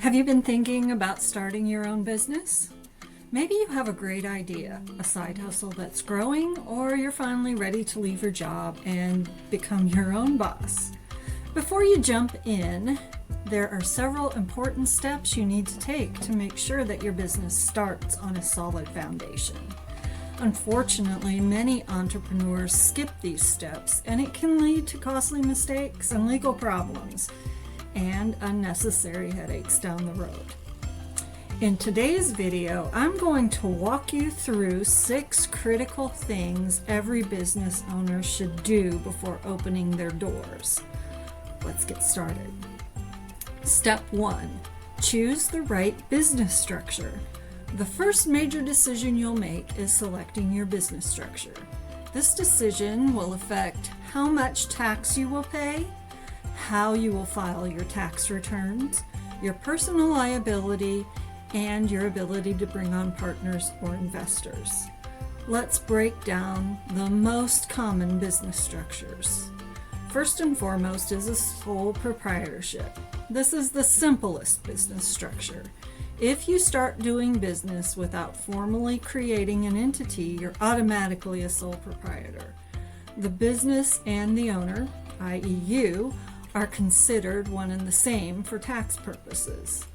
Have you been thinking about starting your own business? Maybe you have a great idea, a side hustle that's growing, or you're finally ready to leave your job and become your own boss. Before you jump in, there are several important steps you need to take to make sure that your business starts on a solid foundation. Unfortunately, many entrepreneurs skip these steps, and it can lead to costly mistakes and legal problems and unnecessary headaches down the road. In today's video, I'm going to walk you through 6 critical things every business owner should do before opening their doors. Let's get started. Step 1. Choose the right business structure. The first major decision you'll make is selecting your business structure. This decision will affect how much tax you will pay, how you will file your tax returns, your personal liability, and your ability to bring on partners or investors. Let's break down the most common business structures. First and foremost is a sole proprietorship. This is the simplest business structure. If you start doing business without formally creating an entity, you're automatically a sole proprietor. The business and the owner, i.e. you, are considered one and the same for tax purposes.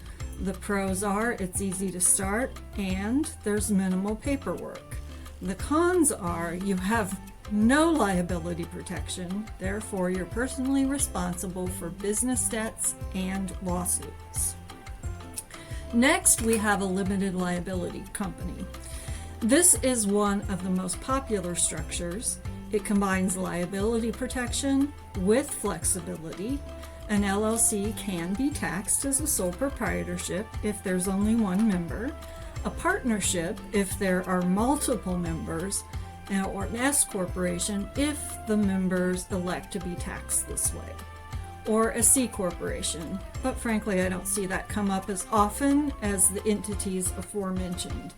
The pros are it's easy to start and there's minimal paperwork. The cons are you have no liability protection, therefore you're personally responsible for business debts and lawsuits. Next, we have a limited liability company. This is one of the most popular structures. It combines liability protection with flexibility. An LLC can be taxed as a sole proprietorship if there's only one member, a partnership if there are multiple members, or an S corporation if the members elect to be taxed this way, or a C corporation. But frankly, I don't see that come up as often as the entities aforementioned.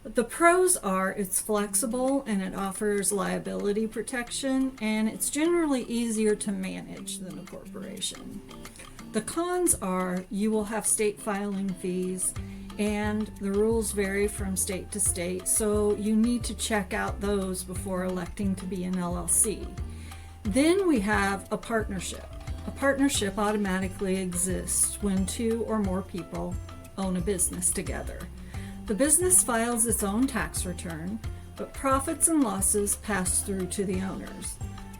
The pros are it's flexible and it offers liability protection, and it's generally easier to manage than a corporation. The cons are you will have state filing fees, and the rules vary from state to state, so you need to check out those before electing to be an LLC. Then we have a partnership. A partnership automatically exists when 2 or more people own a business together. The business files its own tax return, but profits and losses pass through to the owners.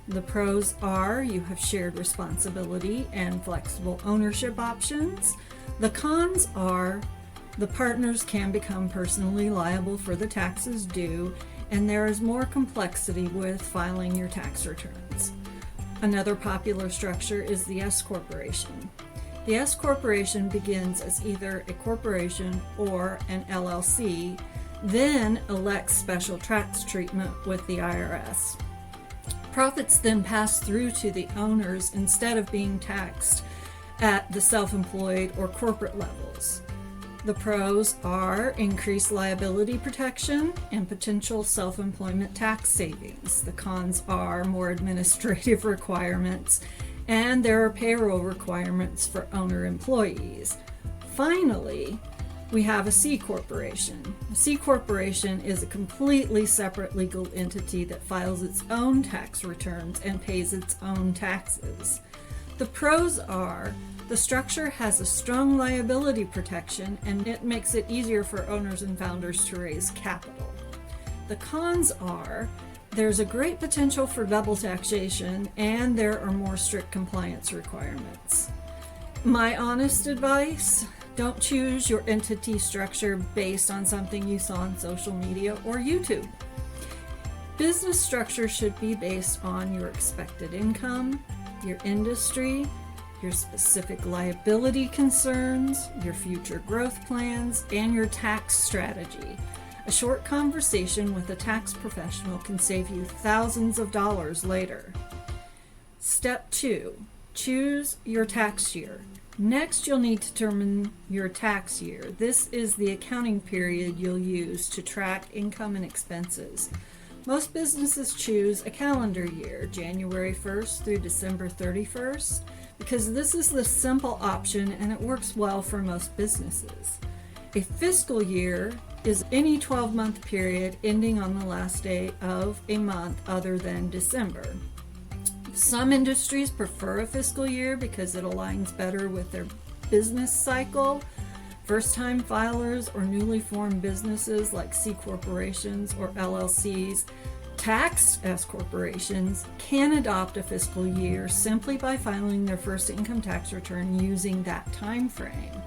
The pros are you have shared responsibility and flexible ownership options. The cons are the partners can become personally liable for the taxes due, and there is more complexity with filing your tax returns. Another popular structure is the S corporation. The S corporation begins as either a corporation or an LLC, then elects special tax treatment with the IRS. Profits then pass through to the owners instead of being taxed at the self-employed or corporate levels. The pros are increased liability protection and potential self-employment tax savings. The cons are more administrative requirements, and there are payroll requirements for owner employees. Finally, we have a C corporation. A C corporation is a completely separate legal entity that files its own tax returns and pays its own taxes. The pros are the structure has a strong liability protection, and it makes it easier for owners and founders to raise capital. The cons are there's a great potential for double taxation, and there are more strict compliance requirements. My honest advice, don't choose your entity structure based on something you saw on social media or YouTube. Business structure should be based on your expected income, your industry, your specific liability concerns, your future growth plans, and your tax strategy. A short conversation with a tax professional can save you thousands of dollars later. Step 2. Choose your tax year. Next, you'll need to determine your tax year. This is the accounting period you'll use to track income and expenses. Most businesses choose a calendar year, January 1st through December 31st, because this is the simple option and it works well for most businesses. A fiscal year is any 12-month period ending on the last day of a month other than December. Some industries prefer a fiscal year because it aligns better with their business cycle. First-time filers or newly formed businesses like C corporations or LLCs, taxed S corporations, can adopt a fiscal year simply by filing their first income tax return using that time frame.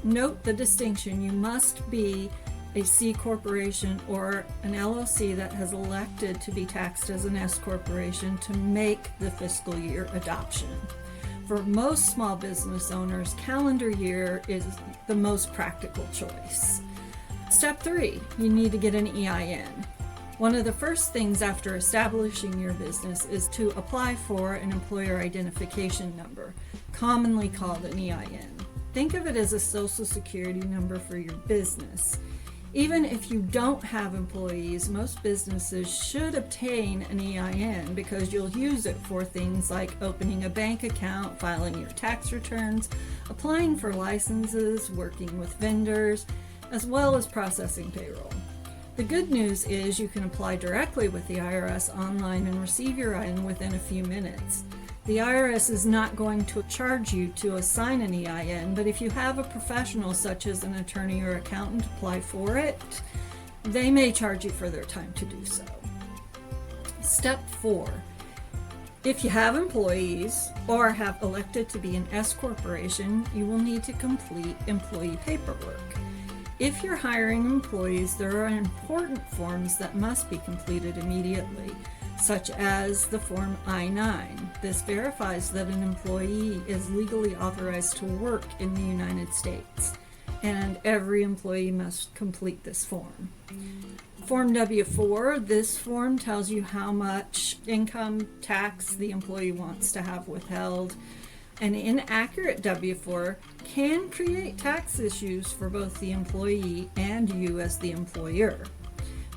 Note the distinction: you must be a C corporation or an LLC that has elected to be taxed as an S corporation to make the fiscal year adoption. For most small business owners, calendar year is the most practical choice. Step 3, you need to get an EIN. One of the first things after establishing your business is to apply for an employer identification number, commonly called an EIN. Think of it as a social security number for your business. Even if you don't have employees, most businesses should obtain an EIN because you'll use it for things like opening a bank account, filing your tax returns, applying for licenses, working with vendors, as well as processing payroll. The good news is you can apply directly with the IRS online and receive your EIN within a few minutes. The IRS is not going to charge you to assign an EIN, but if you have a professional such as an attorney or accountant apply for it, they may charge you for their time to do so. Step 4. If you have employees or have elected to be an S corporation, you will need to complete employee paperwork. If you're hiring employees, there are important forms that must be completed immediately, such as the Form I-9. This verifies that an employee is legally authorized to work in the United States, and every employee must complete this form. Form W-4, this form tells you how much income tax the employee wants to have withheld. An inaccurate W-4 can create tax issues for both the employee and you as the employer.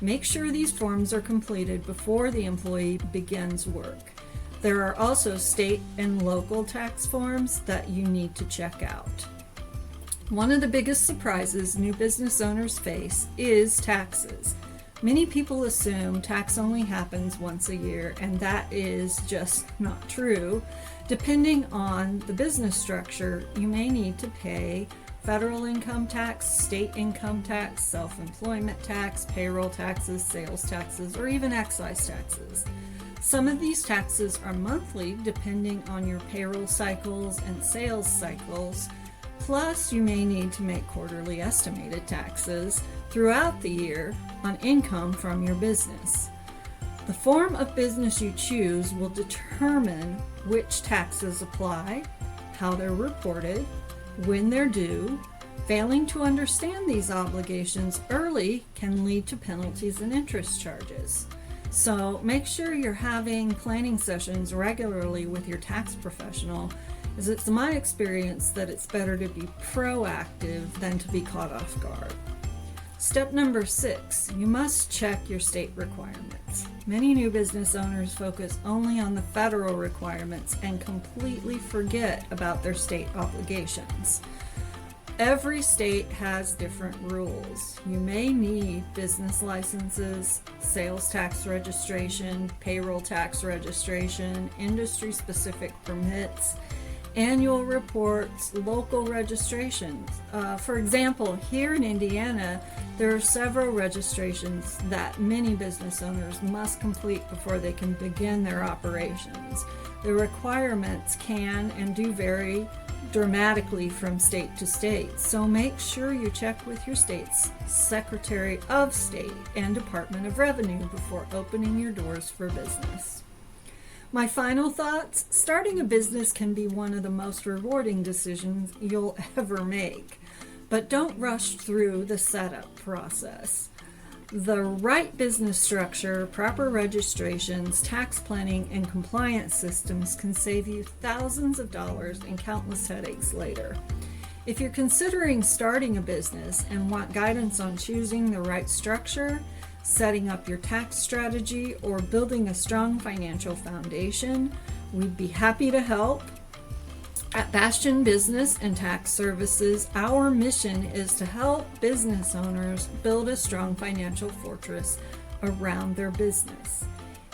Make sure these forms are completed before the employee begins work. There are also state and local tax forms that you need to check out. One of the biggest surprises new business owners face is taxes. Many people assume tax only happens once a year, and that is just not true. Depending on the business structure, you may need to pay federal income tax, state income tax, self-employment tax, payroll taxes, sales taxes, or even excise taxes. Some of these taxes are monthly depending on your payroll cycles and sales cycles. Plus, you may need to make quarterly estimated taxes throughout the year on income from your business. The form of business you choose will determine which taxes apply, how they're reported, when they're due. Failing to understand these obligations early can lead to penalties and interest charges. So make sure you're having planning sessions regularly with your tax professional, as it's my experience that it's better to be proactive than to be caught off guard. Step number 6, you must check your state requirements. Many new business owners focus only on the federal requirements and completely forget about their state obligations. Every state has different rules. You may need business licenses, sales tax registration, payroll tax registration, industry-specific permits, annual reports, local registrations. For example, here in Indiana, there are several registrations that many business owners must complete before they can begin their operations. The requirements can and do vary dramatically from state to state, so make sure you check with your state's Secretary of State and Department of Revenue before opening your doors for business. My final thoughts: starting a business can be one of the most rewarding decisions you'll ever make, but don't rush through the setup process. The right business structure, proper registrations, tax planning, and compliance systems can save you thousands of dollars and countless headaches later. If you're considering starting a business and want guidance on choosing the right structure, setting up your tax strategy, or building a strong financial foundation, we'd be happy to help. At Bastion Business and Tax Services, our mission is to help business owners build a strong financial fortress around their business.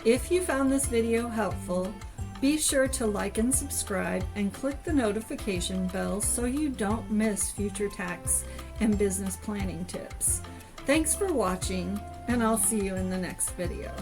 If you found this video helpful, be sure to like and subscribe and click the notification bell so you don't miss future tax and business planning tips. Thanks for watching, and I'll see you in the next video.